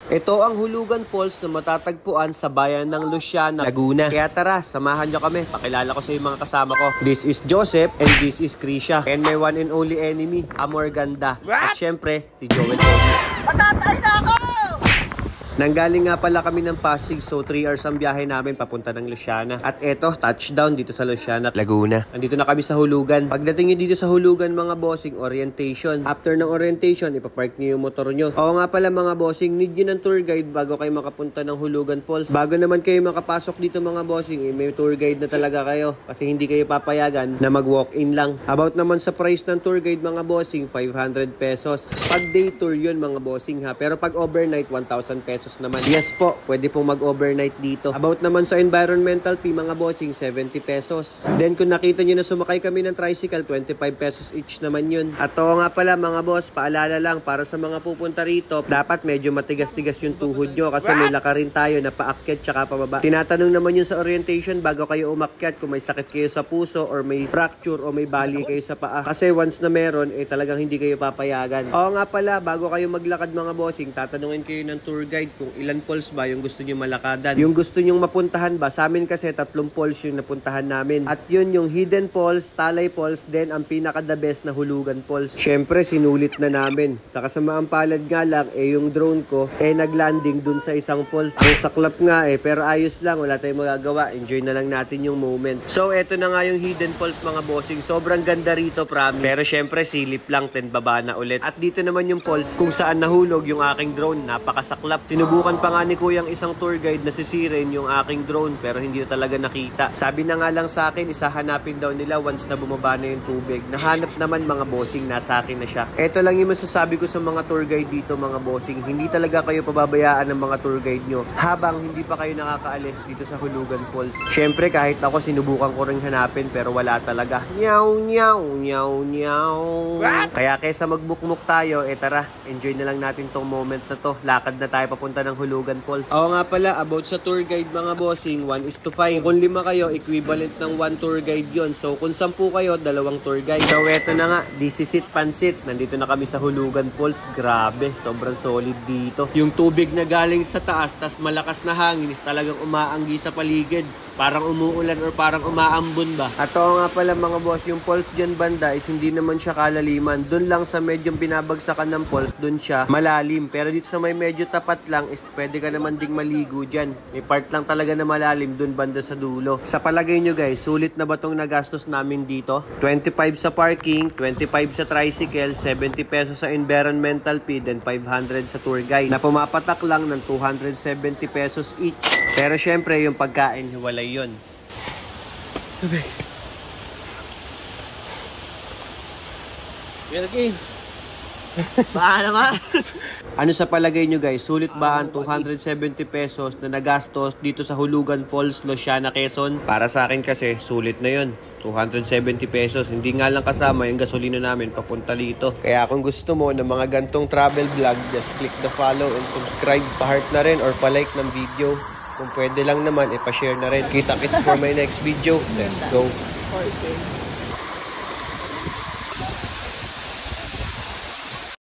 Ito ang Hulugan Falls na matatagpuan sa bayan ng Luciana, Laguna. Kaya tara, samahan nyo kami. Pakilala ko sa yung mga kasama ko. This is Joseph and this is Krisha. And my one and only enemy, Amor Ganda. At syempre, si Joel Cody. Matatay na ako! Nanggaling nga pala kami ng Pasig, so 3 hours ang biyahe namin papunta ng Luciana. At eto, touchdown dito sa Luciana, Laguna. Nandito na kami sa Hulugan. Pagdating nyo dito sa Hulugan mga bossing, orientation. After ng orientation, ipapark nyo yung motor nyo. Oo nga pala mga bossing, need nyo ng tour guide bago kayo makapunta ng Hulugan Falls. Bago naman kayo makapasok dito mga bossing, may tour guide na talaga kayo. Kasi hindi kayo papayagan na mag-walk-in lang. About naman sa price ng tour guide mga bossing, 500 pesos. Pag day tour yun mga bossing ha. Pero pag overnight, 1,000 pesos naman. Yes po, pwede pong mag-overnight dito. About naman sa environmental fee mga bossing, 70 pesos. Then kung nakita nyo na sumakay kami ng tricycle, 25 pesos each naman yun. At oo nga pala mga boss, paalala lang para sa mga pupunta rito, dapat medyo matigas-tigas yung tuhod nyo kasi may lakarin tayo na paakyat tsaka pababa. Tinatanong naman yun sa orientation bago kayo umakyat kung may sakit kayo sa puso or may fracture o may bali kayo sa paa. Kasi once na meron, talagang hindi kayo papayagan. Oo nga pala, bago kayo maglakad mga bossing, tatanungin kayo ng tour guide kung ilan falls ba yung gusto nyo malakadan. Yung gusto nyo mapuntahan ba? Sa amin kasi 3 falls yung napuntahan namin. At yun yung Hidden Falls, Talay Falls, then ang pinaka-the best na Hulugan Falls. Syempre, sinulit na namin. Sa kasamaang palad nga lang, yung drone ko, naglanding dun sa isang falls. Ang saklap nga pero ayos lang. Wala tayong magagawa. Enjoy na lang natin yung moment. So, eto na nga yung Hidden Falls mga bossing. Sobrang ganda rito, promise. Pero syempre, silip lang, baba na ulit. At dito naman yung falls kung saan nahulog yung aking drone. Napakasaklap. Sinubukan pa nga ni Kuyang isang tour guide na sisirin yung aking drone pero hindi talaga nakita. Sabi na nga lang sa akin, isahanapin daw nila once na bumaba na yung tubig. Nahanap naman mga bossing, nasa akin na siya. Ito lang yung masasabi ko sa mga tour guide dito mga bossing. Hindi talaga kayo pababayaan ng mga tour guide nyo habang hindi pa kayo nakakaalis dito sa Hulugan Falls. Syempre kahit ako sinubukan ko rin hanapin pero wala talaga. Nyaw, nyaw, nyaw, nyaw. Kaya kaysa magbukmuk tayo, tara, enjoy na lang natin tong moment na to. Lakad na tayo papunta ng Hulugan Falls. Oo nga pala, about sa tour guide mga bossing, 1:5. Kung 5 kayo, equivalent ng 1 tour guide yon. So kung 10 kayo, 2 tour guide. So eto na nga, this is it, pansit. Nandito na kami sa Hulugan Falls. Grabe, sobrang solid dito. Yung tubig na galing sa taas, tas malakas na hangin, is talagang umaanggi sa paligid. Parang umuulan or parang umaambon ba. At oo nga pala mga boss, yung falls dyan banda is hindi naman siya kalaliman. Doon lang sa medyo binabagsakan ng falls, doon siya malalim. Pero dito sa may medyo tapat lang is pwede ka naman ding maligo dyan. May part lang talaga na malalim doon banda sa dulo. Sa palagay nyo guys, sulit na ba tong nagastos namin dito? 25 sa parking, 25 sa tricycle, 70 pesos sa environmental fee, then 500 sa tour guide. Na pumapatak lang ng 270 pesos each. Pero syempre yung pagkain, hiwalay yun. Tubig. Wilkins. Baka naman. Ano sa palagay nyo guys? Sulit ba ang 270 pesos na nagastos dito sa Hulugan Falls, Luciana, Quezon? Para sa akin kasi, sulit na yun. 270 pesos. Hindi nga lang kasama yung gasolina namin papunta dito. Kaya kung gusto mo ng mga gantong travel vlog, just click the follow and subscribe. Pa-heart na rin or pa-like ng video. Kung pwede lang naman, pa-share na rin. Kita-kits for my next video. Let's go. Okay.